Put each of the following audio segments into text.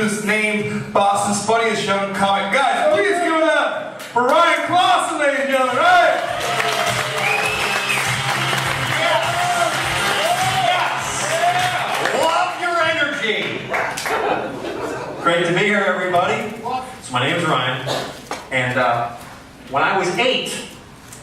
who's named Boston's funniest young comic. Guys, please give it up for Ryan Clausen, ladies and gentlemen, right? Love your energy. Great to be here, everybody. So my name's Ryan, and when I was 8,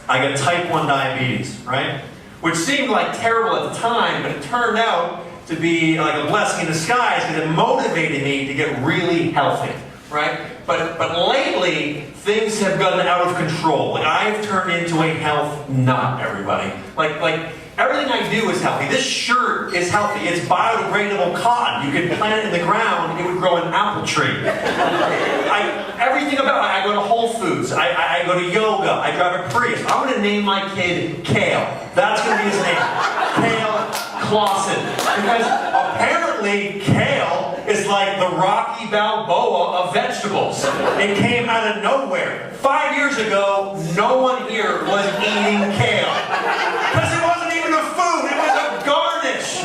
I got type 1 diabetes, right? Which seemed like terrible at the time, but it turned out to be like a blessing in disguise because it motivated me to get really healthy, right? But lately, things have gotten out of control. Like, I've turned into a health nut, everybody. Like everything I do is healthy. This shirt is healthy. It's biodegradable cotton. You could plant it in the ground, it would grow an apple tree. Everything about it, I go to Whole Foods, I go to yoga, I drive a Prius. I'm going to name my kid Kale. That's going to be his name. Kale Clausen. Because apparently Kale is like the Rocky Balboa of vegetables. It came out of nowhere. 5 years ago, no one here was eating kale. Because it wasn't even a food, it was a garnish.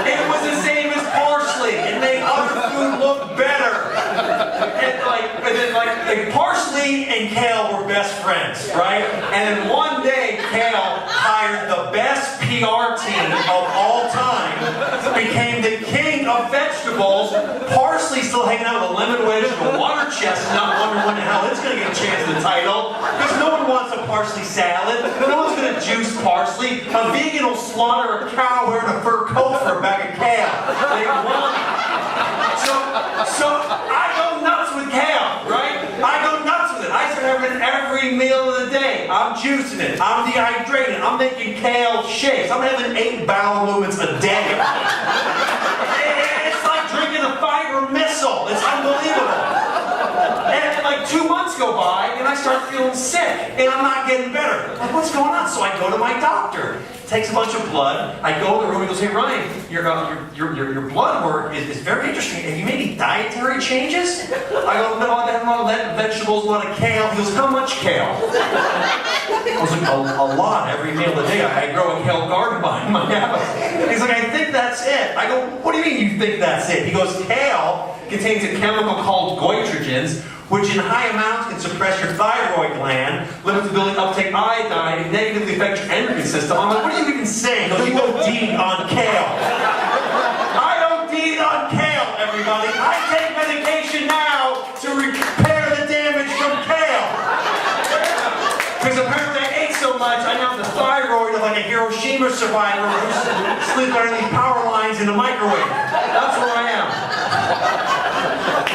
It was the same as parsley. It made other food look better. And then parsley and kale were best friends, right? And then one day, Kale hired the best PR team of all time, became the king of vegetables. Parsley still hanging out with a lemon wedge and a water chestnut, wondering when the hell it's going to get a chance at the title. Because no one wants a parsley salad. No one's going to juice parsley. A vegan will slaughter a cow wearing a fur coat for a bag of kale. They want it. So I go nuts with kale, right? I go nuts with it. I start having it every meal of the day. I'm juicing it. I'm dehydrating. I'm making kale shakes. I'm having 8 bowel movements a day. It's like drinking a fiber missile. It's unbelievable. And like 2 months go by, and I start feeling sick, and I'm not getting better. Like, what's going on? So I go to my doctor. Takes a bunch of blood. I go in the room. He goes, "Hey Ryan, your blood work is very interesting. Have you made any dietary changes?" I go, "No, I have a lot of vegetables, a lot of kale." He goes, "How much kale?" I was like, a lot every meal of the day. I grow a kale garden behind my house. He's like, "I think that's it." I go, "What do you mean you think that's it?" He goes, "Kale contains a chemical called goitrogens, which in high amounts can suppress your thyroid gland, limit the ability to uptake iodine, and negatively affect your endocrine system." I'm like, "What are you even saying?" He goes, "You OD'd on kale." I OD'd on kale, everybody. I take medication now to repair the damage from kale. Because apparently I ate so much, I now have the thyroid of like a Hiroshima survivor who's sleeping underneath power lines in the microwave. That's where I am.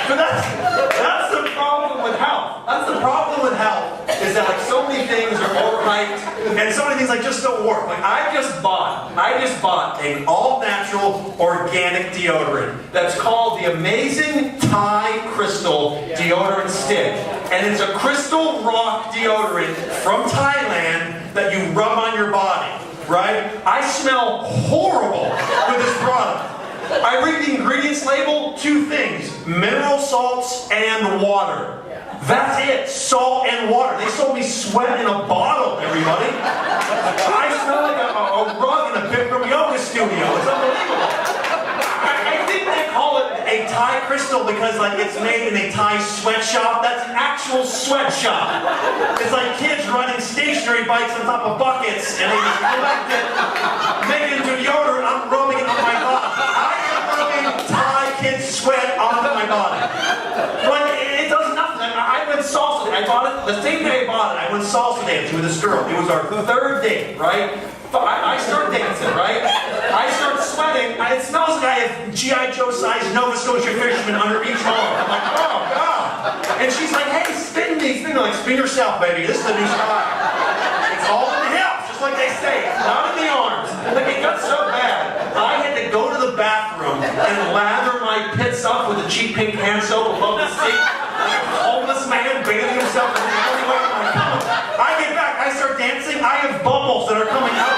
But that's the problem with health. That's the problem with health, is that like so many things are overhyped, and so many things like just don't work. Like I just bought an all-natural organic deodorant that's called the Amazing Thai Crystal Deodorant Stick. And it's a crystal rock deodorant from Thailand that you rub on your body, right? I smell horrible with this product. I read the ingredients label, 2 things: mineral salts and water. That's it, salt and water. They sold me sweat in a bottle, everybody. I smell like a rug in a Bikram yoga studio. It's unbelievable. I think they call it a Thai crystal because like it's made in a Thai sweatshop. That's an actual sweatshop. It's like kids riding stationary bikes on top of buckets and they just collect it, make it into deodorant. I'm rubbing it on my body. Thai kids sweat onto my body. But it does nothing. I went salsa. I bought it the same day I bought it. I went salsa dancing with this girl. It was our 3rd date, right? I start dancing, right? I start sweating. It smells like I have G.I. Joe-sized Nova Scotia fishermen under each arm. I'm like, oh god. And she's like, "Hey, spin me, spin me." I'm like, "Spin yourself, baby. This is the new style." It's all in the hips, just like they say. It's not in the arms. Like it got so bad, I had to go to the bathroom and lather my pits up with a cheap pink hand soap above the sink. Like a homeless man bathing himself in the alleyway. I get back, I start dancing, I have bubbles that are coming out.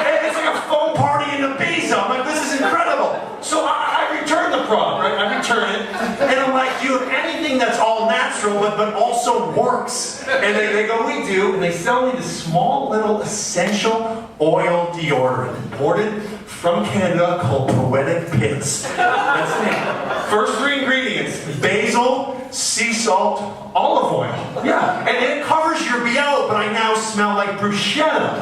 And it's like a foam party in Ibiza. I'm like, this is incredible. So I return the product, right? I return it, and I'm like, "Do you have anything that's all natural but also works?" And they go, "We do." And they sell me this small little essential oil deodorant imported from Canada called Poetic Pits. That's me. First 3 ingredients. basil, sea salt, olive oil. Yeah, and it covers your BO, but I now smell like bruschetta.